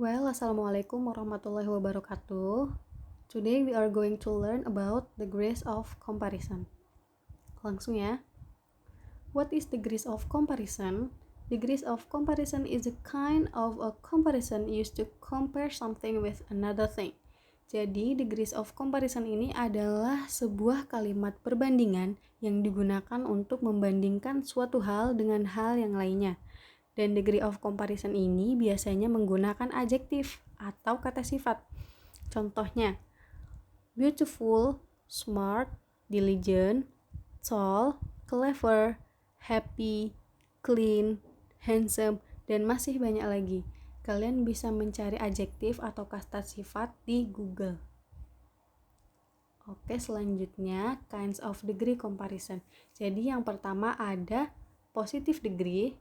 Assalamualaikum warahmatullahi wabarakatuh. Today we are going to learn about degrees of comparison. Langsung ya. What is degrees of comparison? Degrees of comparison is a kind of a comparison used to compare something with another thing. Jadi, degrees of comparison ini adalah sebuah kalimat perbandingan yang digunakan untuk membandingkan suatu hal dengan hal yang lainnya. Dan degree of comparison ini biasanya menggunakan adjektif atau kata sifat. Contohnya, beautiful, smart, diligent, tall, clever, happy, clean, handsome, dan masih banyak lagi. Kalian bisa mencari adjektif atau kata sifat di Google. Oke, selanjutnya kinds of degree comparison. Jadi yang pertama ada positive degree,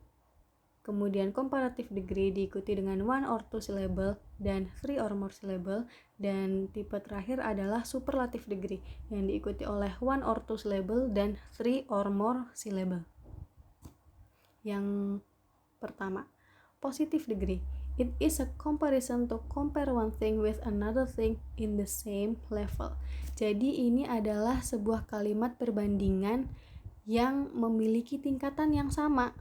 kemudian comparative degree diikuti dengan one or two syllable dan three or more syllable, dan tipe terakhir adalah superlative degree yang diikuti oleh one or two syllable dan three or more syllable. Yang pertama, positive degree. It is a comparison to compare one thing with another thing in the same level. Jadi ini adalah sebuah kalimat perbandingan yang memiliki tingkatan yang sama,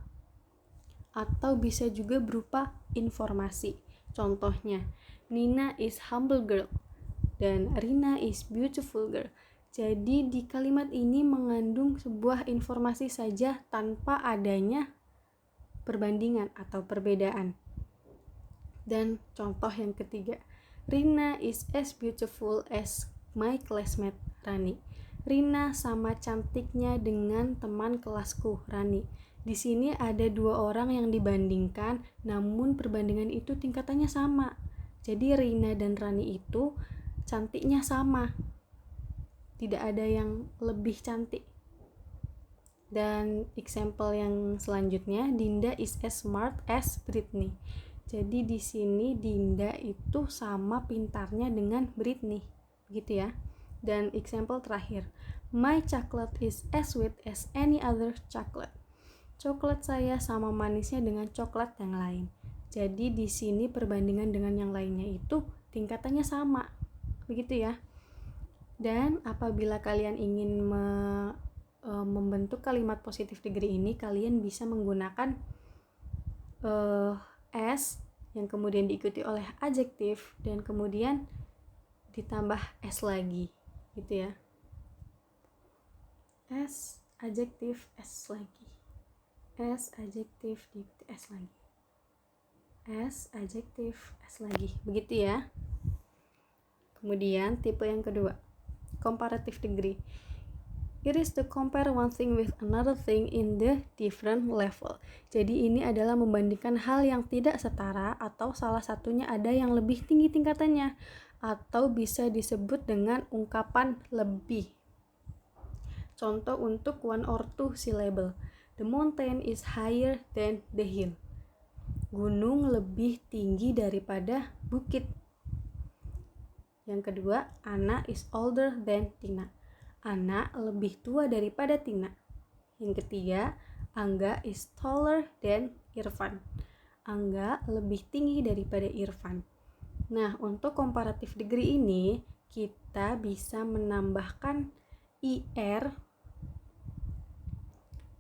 atau bisa juga berupa informasi. Contohnya, Nina is humble girl dan Rina is beautiful girl. Jadi di kalimat ini mengandung sebuah informasi saja tanpa adanya perbandingan atau perbedaan. Dan contoh yang ketiga, Rina is as beautiful as my classmate Rani. Rina sama cantiknya dengan teman kelasku Rani. Di sini ada dua orang yang dibandingkan, namun perbandingan itu tingkatannya sama. Jadi Rina dan Rani itu cantiknya sama. Tidak ada yang lebih cantik. Dan example yang selanjutnya, Dinda is as smart as Britney. Jadi di sini Dinda itu sama pintarnya dengan Britney, begitu ya. Dan example terakhir, my chocolate is as sweet as any other chocolate. Coklat saya sama manisnya dengan coklat yang lain. Jadi di sini perbandingan dengan yang lainnya itu tingkatannya sama, begitu ya. Dan apabila kalian ingin membentuk kalimat positive degree ini, kalian bisa menggunakan as yang kemudian diikuti oleh adjektif dan kemudian ditambah s lagi, gitu ya. S adjektif s lagi, s adjektif diikuti s lagi, s adjektif s lagi, begitu ya. Kemudian tipe yang kedua, comparative degree. It is to compare one thing with another thing in the different level. Jadi ini adalah membandingkan hal yang tidak setara atau salah satunya ada yang lebih tinggi tingkatannya, atau bisa disebut dengan ungkapan lebih. Contoh untuk one or two syllable. The mountain is higher than the hill. Gunung lebih tinggi daripada bukit. Yang kedua, Anna is older than Tina. Anna lebih tua daripada Tina. Yang ketiga, Angga is taller than Irfan. Angga lebih tinggi daripada Irfan. Nah, untuk comparative degree ini kita bisa menambahkan IR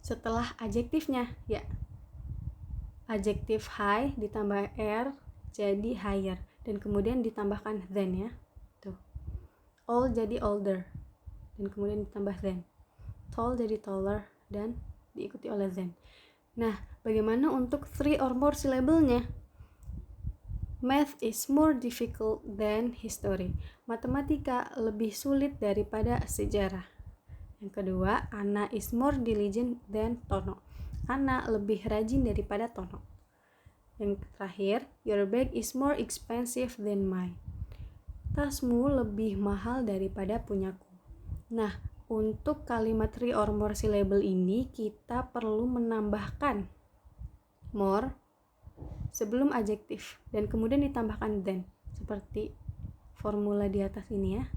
setelah adjektifnya, ya. Adjektif high ditambah R jadi higher, dan kemudian ditambahkan than, ya. Tuh. All jadi older, dan kemudian ditambah than. Tall jadi taller dan diikuti oleh than. Nah, bagaimana untuk three or more syllable-nya? Math is more difficult than history. Matematika lebih sulit daripada sejarah. Yang kedua, Anna is more diligent than Tono. Anna lebih rajin daripada Tono. Yang terakhir, your bag is more expensive than mine. Tasmu lebih mahal daripada punyaku. Nah, untuk kalimat three or more syllable ini kita perlu menambahkan more sebelum adjektif dan kemudian ditambahkan than, seperti formula di atas ini ya.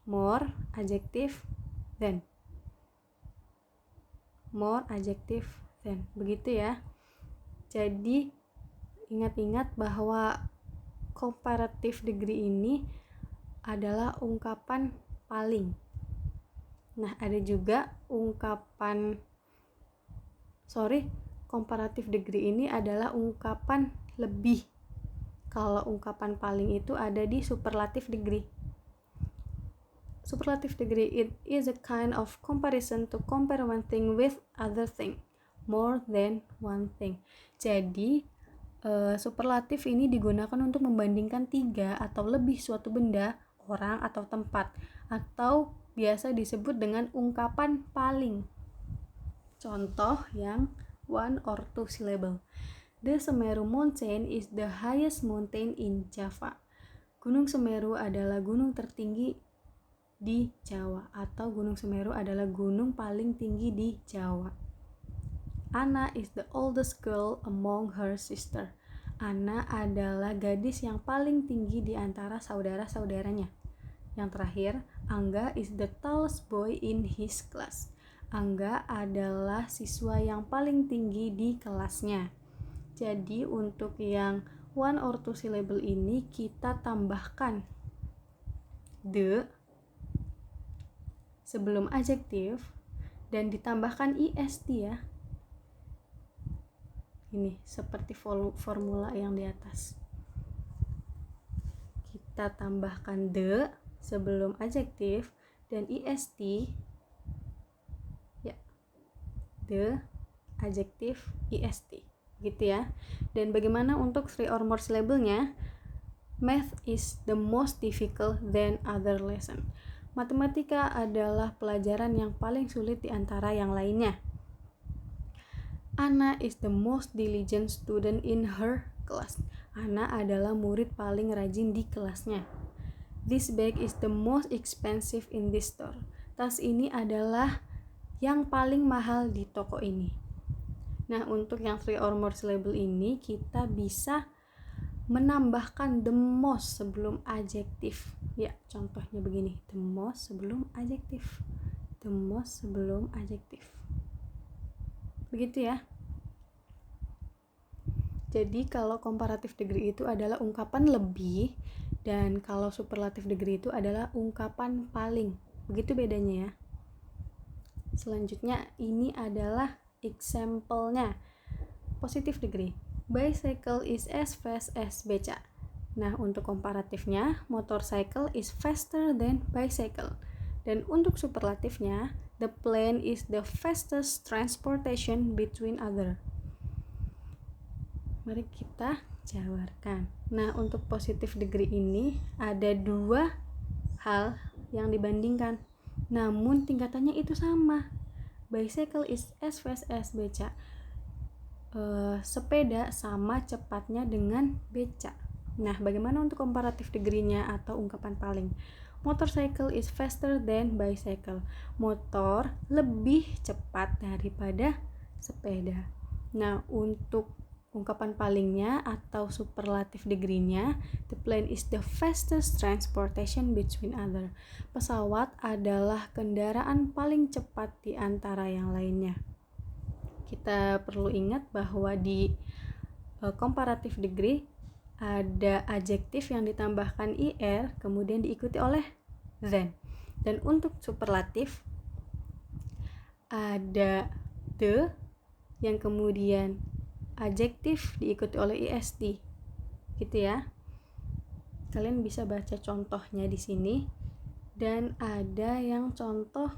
More adjektif than, more adjektif than, begitu ya. Jadi ingat-ingat bahwa comparative degree ini adalah ungkapan paling. Nah, ada juga comparative degree ini adalah ungkapan lebih. Kalau ungkapan paling itu ada di superlative degree. Superlative degree, it is a kind of comparison to compare one thing with other thing, more than one thing. Jadi superlatif ini digunakan untuk membandingkan 3 atau lebih suatu benda, orang atau tempat, atau biasa disebut dengan ungkapan paling. Contoh yang 1 or 2 syllable. The Semeru Mountain is the highest mountain in Java. Gunung Semeru adalah gunung tertinggi di Jawa, atau Gunung Semeru adalah gunung paling tinggi di Jawa. Anna is the oldest girl among her sister. Anna adalah gadis yang paling tinggi di antara saudara-saudaranya. Yang terakhir, Angga is the tallest boy in his class. Angga adalah siswa yang paling tinggi di kelasnya. Jadi untuk yang 1 or 2 syllable ini kita tambahkan the sebelum adjektif dan ditambahkan ist ya. Ini seperti formula yang di atas. Kita tambahkan the sebelum adjektif dan ist ya. The adjektif ist gitu ya. Dan bagaimana untuk 3 or more syllable-nya? Math is the most difficult than other lesson. Matematika adalah pelajaran yang paling sulit di antara yang lainnya. Anna is the most diligent student in her class. Anna adalah murid paling rajin di kelasnya. This bag is the most expensive in this store. Tas ini adalah yang paling mahal di toko ini. Nah, untuk yang 3 or more syllable ini kita bisa menambahkan the most sebelum adjektif. Ya, contohnya begini. The most sebelum adjektif. The most sebelum adjektif. Begitu ya. Jadi kalau comparative degree itu adalah ungkapan lebih, dan kalau superlative degree itu adalah ungkapan paling. Begitu bedanya ya. Selanjutnya ini adalah example-nya. Positive degree. Bicycle is as fast as beca. Nah, untuk komparatifnya, motorcycle is faster than bicycle. Dan untuk superlatifnya, the plane is the fastest transportation between other. Mari kita jabarkan. Nah, untuk positive degree ini ada 2 hal yang dibandingkan, namun tingkatannya itu sama. Bicycle is as fast as beca. Sepeda sama cepatnya dengan beca. Nah, bagaimana untuk comparative degree-nya atau ungkapan paling? Motorcycle is faster than bicycle. Motor lebih cepat daripada sepeda. Nah, untuk ungkapan palingnya atau superlative degree-nya, the plane is the fastest transportation between other. Pesawat adalah kendaraan paling cepat di antara yang lainnya. Kita perlu ingat bahwa di comparative degree ada adjektif yang ditambahkan ir kemudian diikuti oleh than. Dan untuk superlatif ada the yang kemudian adjektif diikuti oleh ist. Gitu ya. Kalian bisa baca contohnya di sini, dan ada yang contoh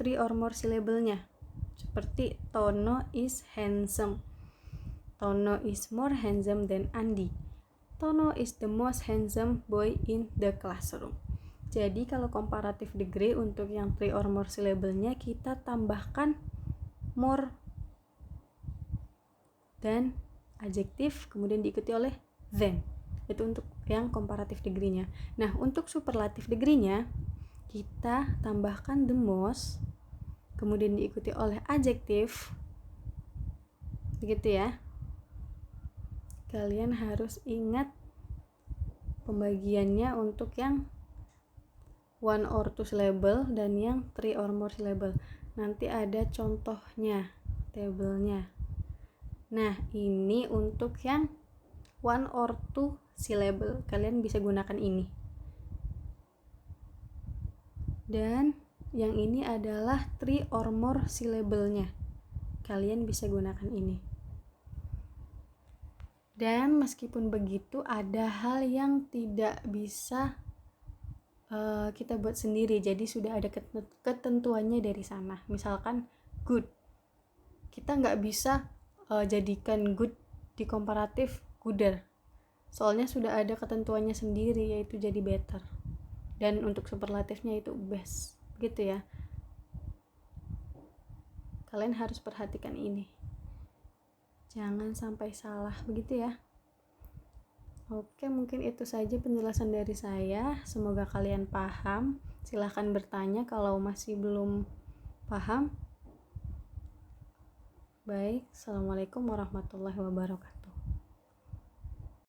3 or more syllable-nya. Seperti Tono is handsome. Tono is more handsome than Andi. Tono is the most handsome boy in the classroom. Jadi kalau comparative degree untuk yang 3 or more syllable-nya kita tambahkan more dan adjektif kemudian diikuti oleh than. Itu untuk yang comparative degree-nya. Nah, untuk superlative degree-nya kita tambahkan the most kemudian diikuti oleh adjektif. Begitu ya. Kalian harus ingat pembagiannya untuk yang 1 or 2 syllable dan yang 3 or more syllable. Nanti ada contohnya, tabelnya. Nah, ini untuk yang one or two syllable, kalian bisa gunakan ini. Dan yang ini adalah three or more syllable-nya, kalian bisa gunakan ini. Dan meskipun begitu, ada hal yang tidak bisa kita buat sendiri, jadi sudah ada ketentuannya dari sana. Misalkan good, kita nggak bisa jadikan good di komparatif gooder, soalnya sudah ada ketentuannya sendiri, yaitu jadi better. Dan untuk superlatifnya itu best, gitu ya. Kalian harus perhatikan ini, jangan sampai salah, begitu ya. Oke, mungkin itu saja penjelasan dari saya. Semoga kalian paham. Silahkan bertanya kalau masih belum paham. Baik, Assalamualaikum warahmatullahi wabarakatuh.